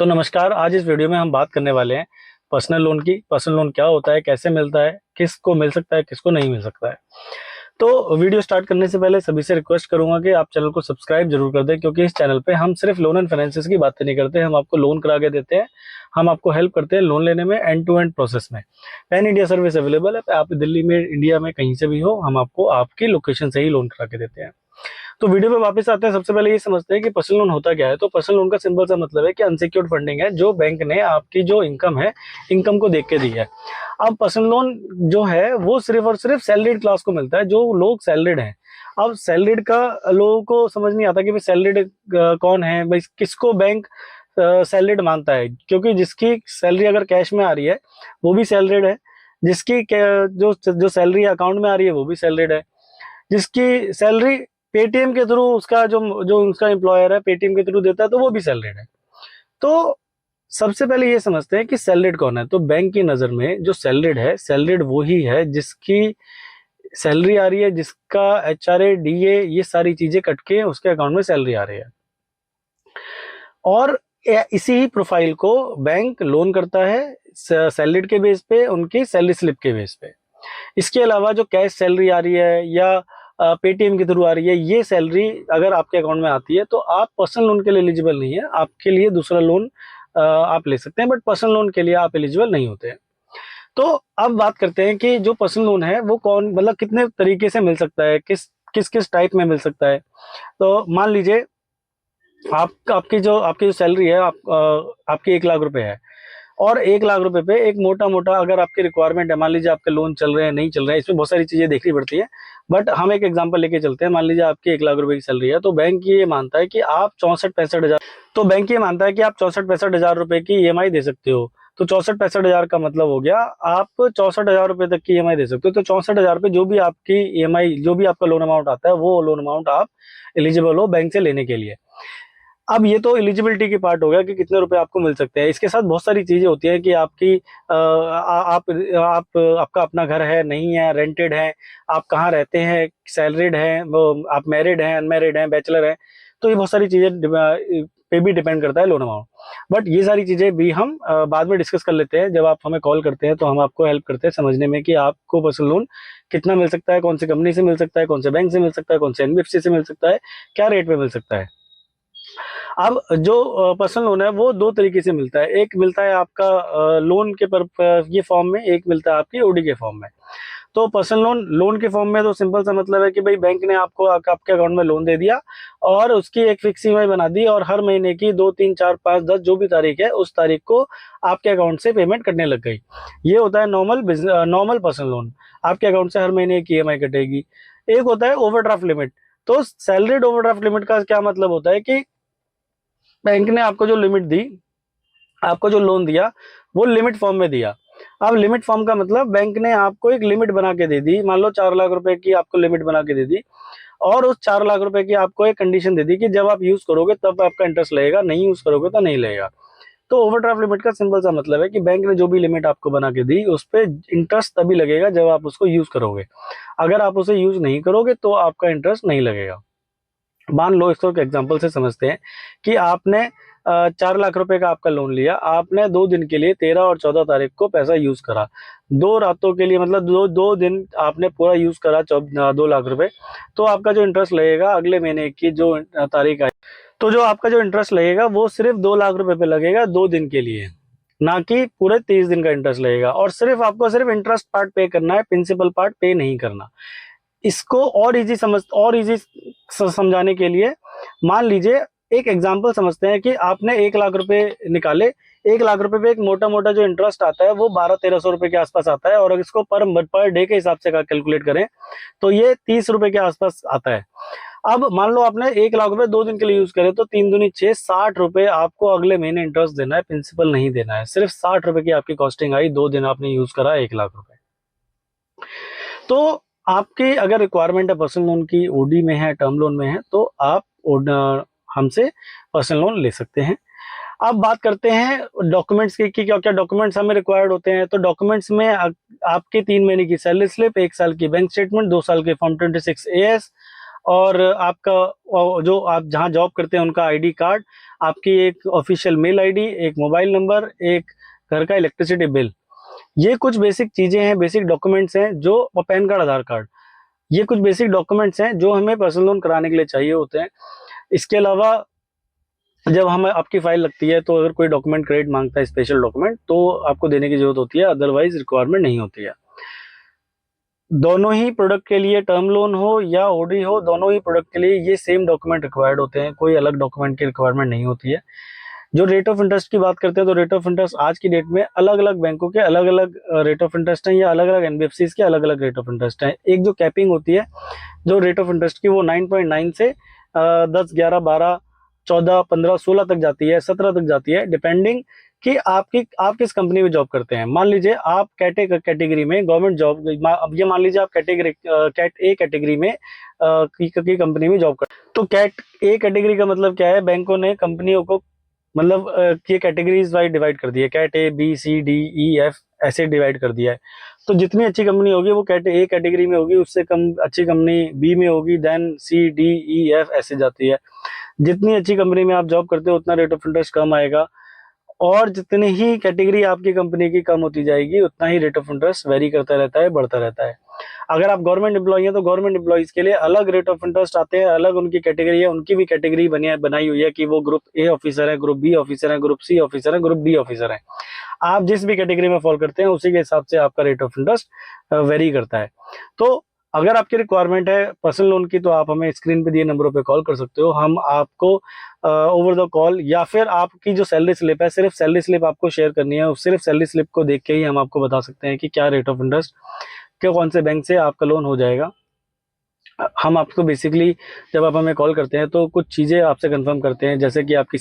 तो नमस्कार। आज इस वीडियो में हम बात करने वाले हैं पर्सनल लोन की। पर्सनल लोन क्या होता है, कैसे मिलता है, किसको मिल सकता है, किसको नहीं मिल सकता है। तो वीडियो स्टार्ट करने से पहले सभी से रिक्वेस्ट करूंगा कि आप चैनल को सब्सक्राइब जरूर कर दें, क्योंकि इस चैनल पे हम सिर्फ लोन एंड फाइनेंसेस की बातें नहीं करते। हम आपको लोन करा के देते हैं, हम आपको हेल्प करते हैं लोन लेने में एंड टू एंड प्रोसेस में। पैन इंडिया सर्विस अवेलेबल है। आप दिल्ली में, इंडिया में कहीं से भी हो, हम आपको आपकी लोकेशन से ही लोन करा के देते हैं। तो वीडियो पे वापस आते हैं। सबसे पहले ये समझते हैं कि पर्सनल लोन होता क्या है। तो पर्सनल लोन का सिंपल सा मतलब है कि अनसिक्योर्ड फंडिंग है जो बैंक ने आपकी जो इनकम है, इनकम को देख के दी है। अब पर्सनल लोन जो है वो सिर्फ और सिर्फ सैलरीड क्लास को मिलता है, जो लोग सैलरीड हैं। अब सैलरीड का लोगों को समझ नहीं आता कि भाई सैलरीड कौन है, भाई किसको बैंक सैलरीड मानता है। क्योंकि जिसकी सैलरी अगर कैश में आ रही है वो भी सैलरीड है, जिसकी जो जो सैलरी अकाउंट में आ रही है वो भी सैलरीड है, जिसकी सैलरी पेटीएम के थ्रू उसका जो जो उसका एम्प्लॉयर है पेटीएम के थ्रू देता है तो वो भी सैलरीड है। तो सबसे पहले ये समझते हैं कि सैलरीड कौन है। तो बैंक की नजर में जो सैलरीड है, सैलरीड वो ही है जिसकी सैलरी आ रही है, जिसका एचआरए डीए ये सारी चीजें कट के उसके अकाउंट में सैलरी आ रही है। और इसी ही प्रोफाइल को बैंक लोन करता है सैलरीड के बेस पे, उनकी सैलरी स्लिप के बेस पे। इसके अलावा जो कैश सैलरी आ रही है या पेटीएम के थ्रू आ रही है, ये सैलरी अगर आपके अकाउंट में आती है तो आप पर्सनल लोन के लिए एलिजिबल नहीं है। आपके लिए दूसरा लोन आप ले सकते हैं, बट पर्सनल लोन के लिए आप एलिजिबल नहीं होते हैं। तो अब बात करते हैं कि जो पर्सनल लोन है वो कौन, मतलब कितने तरीके से मिल सकता है, किस किस किस टाइप में मिल सकता है। तो मान लीजिए आपकी जो सैलरी है, आपकी 1 लाख रुपए है, और 1 लाख रुपए पे एक मोटा मोटा अगर आपकी रिक्वायरमेंट है, मान लीजिए आपके लोन चल रहे हैं नहीं चल रहे हैं, इसमें बहुत सारी चीजें देखनी पड़ती है। बट हम एक एग्जांपल लेके चलते हैं। मान लीजिए आपकी 1 लाख रुपए की सैलरी है, तो बैंक ये मानता है कि आप 64-65 हजार, तो बैंक ये मानता है कि आप 64-65 हजार रुपए की ईएमआई दे सकते हो। तो 64-65 हजार का मतलब हो गया आप 64 हजार रुपए तक की ईएमआई दे सकते हो। तो 64 हजार रुपए जो भी आपकी ईएमआई, जो भी आपका लोन अमाउंट आता है, वो लोन अमाउंट आप एलिजिबल हो बैंक से लेने के लिए। अब ये तो एलिजिबिलिटी की पार्ट हो गया कि कितने रुपए आपको मिल सकते हैं। इसके साथ बहुत सारी चीजें होती है कि आपकी आप आपका अपना घर है नहीं है, रेंटेड है, आप कहाँ रहते हैं, सैलरीड है, वो आप मैरिड हैं, अनमैरिड हैं, बैचलर हैं। तो ये बहुत सारी चीजें पे भी डिपेंड करता है लोन अमाउंट। बट ये सारी चीजें भी हम बाद में डिस्कस कर लेते हैं। जब आप हमें कॉल करते हैं तो हम आपको हेल्प करते हैं समझने में कि आपको पर्सनल लोन कितना मिल सकता है, कौन सी कंपनी से मिल सकता है, कौन से बैंक से मिल सकता है, कौन से एनबीएफसी से मिल सकता है, क्या रेट पे मिल सकता है। अब जो पर्सनल लोन है वो दो तरीके से मिलता है। एक मिलता है आपका लोन के पर ये फॉर्म में, एक मिलता है आपकी ओडी के फॉर्म में। तो पर्सनल लोन लोन के फॉर्म में तो सिंपल सा मतलब है कि भाई बैंक ने आपको आपके अकाउंट में लोन दे दिया और उसकी एक फिक्स ईएमआई बना दी, और हर महीने की 2 3 4 5 10 जो भी तारीख है उस तारीख को आपके अकाउंट से पेमेंट करने लग गई। ये होता है नॉर्मल पर्सनल लोन। आपके अकाउंट से हर महीने एक ईएमआई कटेगी। एक होता है ओवरड्राफ्ट लिमिट। तो सैलरीड ओवरड्राफ्ट लिमिट का क्या मतलब होता है कि बैंक ने आपको जो लिमिट दी, आपको जो लोन दिया, वो लिमिट फॉर्म में दिया। अब लिमिट फॉर्म का मतलब बैंक ने आपको एक लिमिट बना के दे दी। मान लो 4 लाख रुपए की आपको लिमिट बना के दे दी, और उस 4 लाख रुपए की आपको एक कंडीशन दे दी कि जब आप यूज करोगे तब आपका इंटरेस्ट लगेगा, नहीं यूज करोगे तो नहीं लगेगा। तो ओवरड्राफ्ट लिमिट का सिंपल सा मतलब है कि बैंक ने जो भी लिमिट आपको बना के दी उस पे इंटरेस्ट तभी लगेगा जब आप उसको यूज करोगे। अगर आप उसे यूज नहीं करोगे तो आपका इंटरेस्ट नहीं लगेगा। मान लो, इसको एक एग्जांपल से समझते हैं कि आपने 4 लाख रुपए का आपका लोन लिया। आपने 2 दिन के लिए 13 और 14 तारीख को पैसा यूज करा। 2 रातों के लिए, मतलब दो दो दिन आपने पूरा यूज करा 2 लाख रुपए। तो आपका जो इंटरेस्ट लगेगा अगले महीने की जो तारीख आई, तो जो आपका जो इंटरेस्ट लगेगा वो सिर्फ 2 लाख रुपए पे लगेगा 2 दिन के लिए, ना कि पूरे 30 दिन का इंटरेस्ट लगेगा। और सिर्फ आपको सिर्फ इंटरेस्ट पार्ट पे करना है, प्रिंसिपल पार्ट पे नहीं करना। इसको और इजी समझाने के लिए मान लीजिए एक एग्जांपल समझते हैं कि आपने 1 लाख रुपए निकाले। 1 लाख रुपए पे एक मोटा मोटा जो इंटरेस्ट आता है वो 1200-1300 रुपए के आसपास आता है, और अगर इसको पर डे के हिसाब से कैलकुलेट करें तो ये 30 रुपए के आसपास आता है। अब मान लो आपने 1 लाख रुपए 2 दिन के लिए यूज करे, तो 3 दूनी 6, 60 रुपए आपको अगले महीने इंटरेस्ट देना है, प्रिंसिपल नहीं देना है। सिर्फ 60 रुपए की आपकी कॉस्टिंग आई, 2 दिन आपने यूज करा 1 लाख रुपए। तो आपकी अगर रिक्वायरमेंट है पर्सनल लोन की, ओडी में है, टर्म लोन में है, तो आप हमसे पर्सनल लोन ले सकते हैं। अब बात करते हैं डॉक्यूमेंट्स की कि क्या क्या डॉक्यूमेंट्स हमें रिक्वायर्ड होते हैं। तो डॉक्यूमेंट्स में आपके 3 महीने की सैलरी स्लिप, 1 साल की बैंक स्टेटमेंट, 2 साल के फॉर्म 26 एएस, और आपका जो आप जहाँ जॉब करते हैं उनका आईडी कार्ड, आपकी एक ऑफिशियल मेल आईडी, एक मोबाइल नंबर, एक घर का इलेक्ट्रिसिटी बिल। ये कुछ बेसिक चीजें हैं, बेसिक डॉक्यूमेंट्स हैं जो, और पैन कार्ड, आधार कार्ड, ये कुछ बेसिक डॉक्यूमेंट्स हैं जो हमें पर्सनल लोन कराने के लिए चाहिए होते हैं। इसके अलावा जब हमें आपकी फाइल लगती है तो अगर कोई डॉक्यूमेंट क्रेडिट मांगता है, स्पेशल डॉक्यूमेंट, तो आपको देने की जरूरत होती है, अदरवाइज रिक्वायरमेंट नहीं होती है। दोनों ही प्रोडक्ट के लिए, टर्म लोन हो या ओडी हो, दोनों ही प्रोडक्ट के लिए ये सेम डॉक्यूमेंट रिक्वायर्ड होते हैं, कोई अलग डॉक्यूमेंट की रिक्वायरमेंट नहीं होती है। जो रेट ऑफ इंटरेस्ट की बात करते हैं, तो रेट ऑफ इंटरेस्ट आज की डेट में अलग अलग बैंकों के अलग अलग रेट ऑफ इंटरेस्ट हैं, या अलग अलग एनबीएफसीज के अलग अलग रेट ऑफ इंटरेस्ट हैं। एक जो कैपिंग होती है जो रेट ऑफ इंटरेस्ट की, वो 9.9 से 10, 11, 12, 14, 15, 16 तक जाती है, 17 तक जाती है, डिपेंडिंग कि आप किस कंपनी में जॉब करते हैं। मान लीजिए आप कैटेगरी में गवर्नमेंट जॉब, अब ये मान लीजिए आप कैट ए कैटेगरी में की कंपनी में जॉब करते हैं, तो कैट ए कैटेगरी का मतलब क्या है, बैंकों ने कंपनियों को मतलब ये कैटेगरीज वाइज डिवाइड कर दिया है, कैट ए, बी, सी, डी, ई, एफ, ऐसे डिवाइड कर दिया है। तो जितनी अच्छी कंपनी होगी वो कैट ए कैटेगरी में होगी, उससे कम अच्छी कंपनी बी में होगी, देन सी, डी, ई, एफ ऐसे जाती है। जितनी अच्छी कंपनी में आप जॉब करते हो उतना रेट ऑफ इंटरेस्ट कम आएगा, और जितनी ही कैटेगरी आपकी कंपनी की कम होती जाएगी उतना ही रेट ऑफ इंटरेस्ट वेरी करता रहता है, बढ़ता रहता है। अगर आप गवर्नमेंट एम्प्लॉई हैं तो गवर्नमेंट एम्प्लॉइज के लिए अलग रेट ऑफ इंटरेस्ट आते हैं, अलग उनकी कैटेगरी है, उनकी भी कैटेगरी बनाई हुई है कि वो ग्रुप ए ऑफिसर है, ग्रुप बी ऑफिसर है, ग्रुप सी ऑफिसर है, ग्रुप डी ऑफिसर है। आप जिस भी कैटेगरी में फॉल करते हैं उसी के हिसाब से आपका रेट ऑफ इंटरेस्ट वेरी करता है। तो अगर आपकी रिक्वायरमेंट है पर्सनल लोन की, तो आप हमें स्क्रीन पे दिए नंबरों पे कॉल कर सकते हो। हम आपको ओवर द कॉल, या फिर आपकी जो सैलरी स्लिप है, सिर्फ सैलरी स्लिप आपको शेयर करनी है, सिर्फ सैलरी स्लिप को देख के ही हम आपको बता सकते हैं कि क्या रेट ऑफ इंटरेस्ट, क्या कौन से बैंक से आपका लोन हो जाएगा। हम आपको बेसिकली, जब आप हमें कॉल करते हैं तो कुछ चीज़ें आपसे कंफर्म करते हैं, जैसे कि आपकी